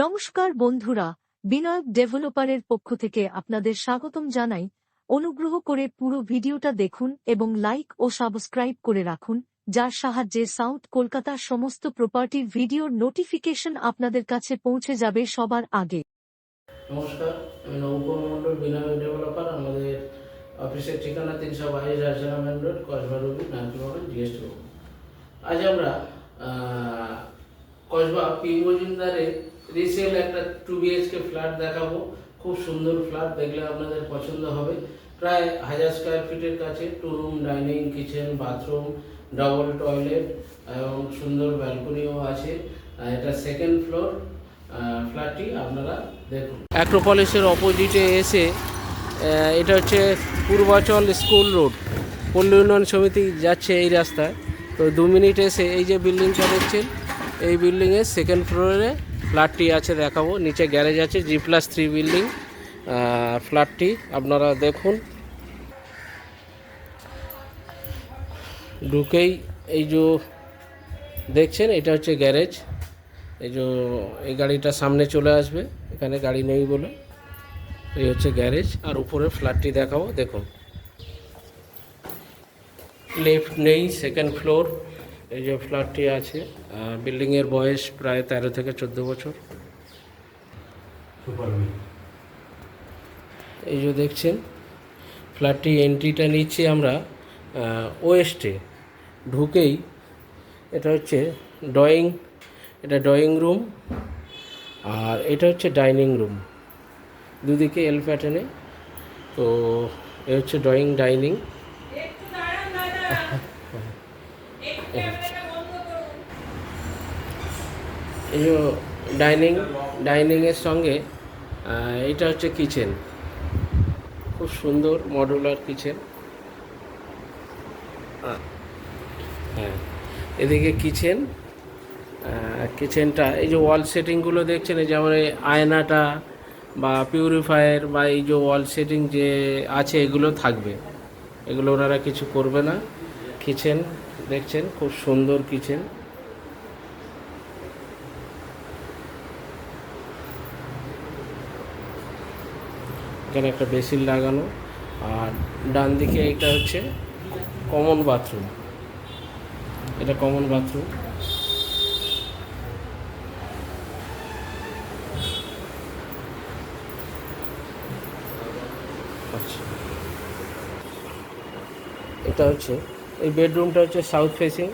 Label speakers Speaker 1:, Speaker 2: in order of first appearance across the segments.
Speaker 1: নমস্কার বন্ধুরা, বিনায়ক ডেভেলপারের পক্ষ থেকে আপনাদের স্বাগতম জানাই। অনুগ্রহ করে পুরো ভিডিওটা দেখুন এবং লাইক ও সাবস্ক্রাইব করে রাখুন, যার সাহায্যে সাউথ কলকাতার সমস্ত প্রপার্টির ভিডিওর নোটিফিকেশন আপনাদের কাছে পৌঁছে যাবে সবার আগে।
Speaker 2: নমস্কার, আমি নবকুমার মণ্ডল, বিনায়ক ডেভেলপার। আমাদের অফিসের ঠিকানা 322 রাজনা মেন রোড, কসবা রবি, নান্টুমোড়, জিএসটি। আজ আমরা কসবা পি মজুমদারে রিসেল একটা 2 BHK ফ্ল্যাট দেখাবো। খুব সুন্দর ফ্ল্যাট, দেখলে আপনাদের পছন্দ হবে। প্রায় 1000 স্কোয়ার ফিটের কাছে, 2 room, dining, kitchen, bathroom, double toilet এবং সুন্দর ব্যালকনিও আছে। এটা সেকেন্ড ফ্লোর ফ্ল্যাটটি আপনারা দেখুন। অ্যাক্রোপলিসের অপোজিটে এসে এটা হচ্ছে পূর্বাচল স্কুল রোড, পল্লী উন্নয়ন সমিতি যাচ্ছে এই রাস্তায়। তো 2 মিনিট এসে এই যে বিল্ডিংটা দেখছেন, এই বিল্ডিংয়ের সেকেন্ড ফ্লোরে ফ্ল্যাটটি আছে, দেখাবো। নিচে গ্যারেজ আছে, G+3 বিল্ডিং ফ্ল্যাটটি আপনারা দেখুন। ঢুকেই এই যে দেখছেন, এটা হচ্ছে গ্যারেজ। এই গাড়িটা সামনে চলে আসবে, এখানে গাড়ি নেই বলে। এই হচ্ছে গ্যারেজ, আর উপরে ফ্ল্যাটটি দেখাবো, দেখুন। লিফট নেই, সেকেন্ড ফ্লোর। এই যে ফ্ল্যাটটি আছে, বিল্ডিংয়ের বয়স প্রায় 13 থেকে 14 বছর। এই যে দেখছেন ফ্ল্যাটটি, এন্ট্রিটা নিচ্ছি আমরা ওয়েস্টে। ঢুকেই এটা হচ্ছে ড্রয়িং রুম, আর এটা হচ্ছে ডাইনিং রুম, দুদিকে এল প্যাটার্নে। তো এ হচ্ছে ডাইনিং। এই যে ডাইনিংয়ের সঙ্গে এটা হচ্ছে কিচেন, খুব সুন্দর মডুলার কিচেন। হ্যাঁ, এদিকে কিচেনটা, এই যে ওয়াল সেটিংগুলো দেখছেন, এই যেমন এই আয়নাটা বা পিউরিফায়ার বা এই যে ওয়াল সেটিং যে আছে, এগুলো থাকবে, এগুলো ওনারা কিছু করবে না। কিচেন দেখছেন, খুব সুন্দর কিচেন। এখানে একটা বেসিন লাগানো, আর ডান দিকে এটা হচ্ছে কমন বাথরুম। এটা কমন বাথরুম। আচ্ছা, এটা হচ্ছে এই বেডরুমটা হচ্ছে সাউথ ফেসিং।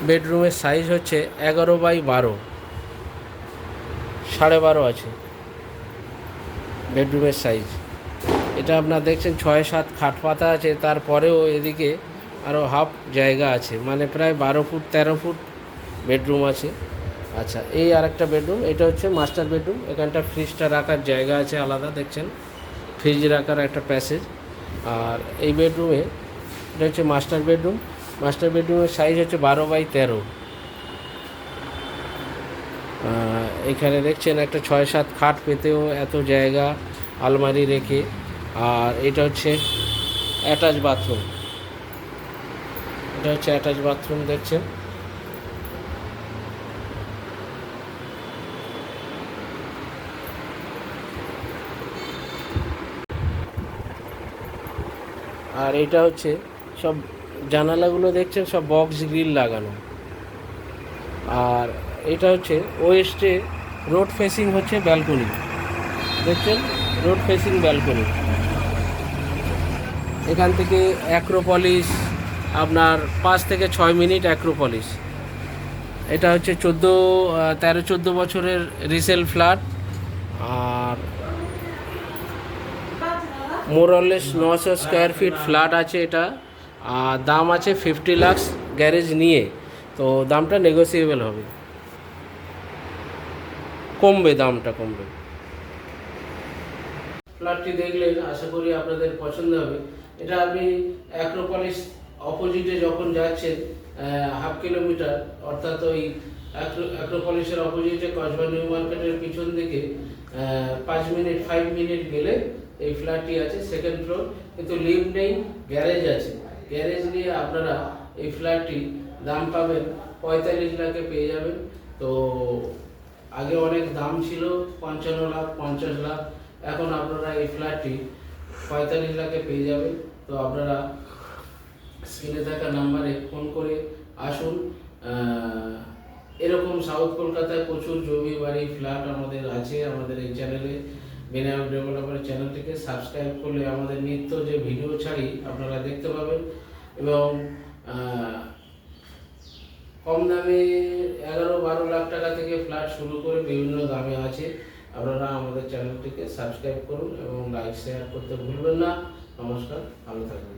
Speaker 2: বেডরুমের সাইজ হচ্ছে 11x12, 12.5 আছে বেডরুমের সাইজ। এটা আপনার দেখছেন 6-7 খাট পাতা আছে, তারপরেও এদিকে আরও হাফ জায়গা আছে, মানে প্রায় 12 ফুট 13 ফুট বেডরুম আছে। আচ্ছা, এই আরেকটা বেডরুম, এটা হচ্ছে মাস্টার বেডরুম। এখানটা ফ্রিজটা রাখার জায়গা আছে আলাদা, দেখছেন, ফ্রিজ রাখার একটা প্যাসেজ। আর এই বেডরুমে, এটা হচ্ছে মাস্টার বেডরুমের সাইজ হচ্ছে 12x13। এখানে দেখছেন একটা 6-7 খাট পেতেও এত জায়গা, আলমারি রেখে। আর এটা হচ্ছে অ্যাটাচ বাথরুম, দেখছেন। আর এটা হচ্ছে সব জানালাগুলো দেখছেন, সব বক্স গ্রিল লাগানো। আর এটা হচ্ছে ওয়েস্টে রোড ফেসিং হচ্ছে ব্যালকনি, দেখছেন, রোড ফেসিং ব্যালকনি। এখান থেকে অ্যাক্রোপলিস আপনার 5 থেকে 6 মিনিট অ্যাক্রোপলিস। এটা হচ্ছে 13-14 বছরের রিসেল ফ্ল্যাট। আর মোরলেস 900 স্কোয়ার ফিট ফ্ল্যাট আছে এটা। আর দাম আছে 50 লাখ গ্যারেজ নিয়ে। তো দামটা নেগোসিয়েবল হবে, দামটা কমবে। ফ্ল্যাটটি দেখলে আশা করি আপনাদের পছন্দ হবে। এটা আপনি অ্যাক্রোপলিস অপোজিটে যখন যাচ্ছেন, 1/2 কিলোমিটার, অর্থাৎ ওই অ্যাক্রোপলিসের অপোজিটে কসবা নিউ মার্কেটের পিছন দিকে 5 মিনিট গেলে এই ফ্ল্যাটটি আছে, সেকেন্ড ফ্লোর। কিন্তু লিফট নেই, গ্যারেজ আছে। গ্যারেজ নিয়ে আপনারা এই ফ্ল্যাটটি দাম পাবেন 45 লাখে পেয়ে যাবেন। তো আগে অনেক দাম ছিল 55 লাখ 50 লাখ, এখন আপনারা এই ফ্ল্যাটটি 45 লাখে পেয়ে যাবেন। তো আপনারা স্ক্রিনে থাকা নাম্বারে ফোন করে আসুন। এরকম সাউথ কলকাতায় প্রচুর জমি বাড়ি ফ্ল্যাট আমাদের আছে। আমাদের এই চ্যানেলে বিনায়ক ডেভেলপার চ্যানেলটিকে সাবস্ক্রাইব করলে আমাদের নিত্য যে ভিডিও ছাড়ি আপনারা দেখতে পাবেন। এবং কম দামে 11-12 লাখ টাকা থেকে ফ্ল্যাট শুরু করে বিভিন্ন দামে আছে। আপনারা আমাদের চ্যানেলটিকে সাবস্ক্রাইব করুন এবং লাইক শেয়ার করতে ভুলবেন না। নমস্কার, ভালো থাকবেন।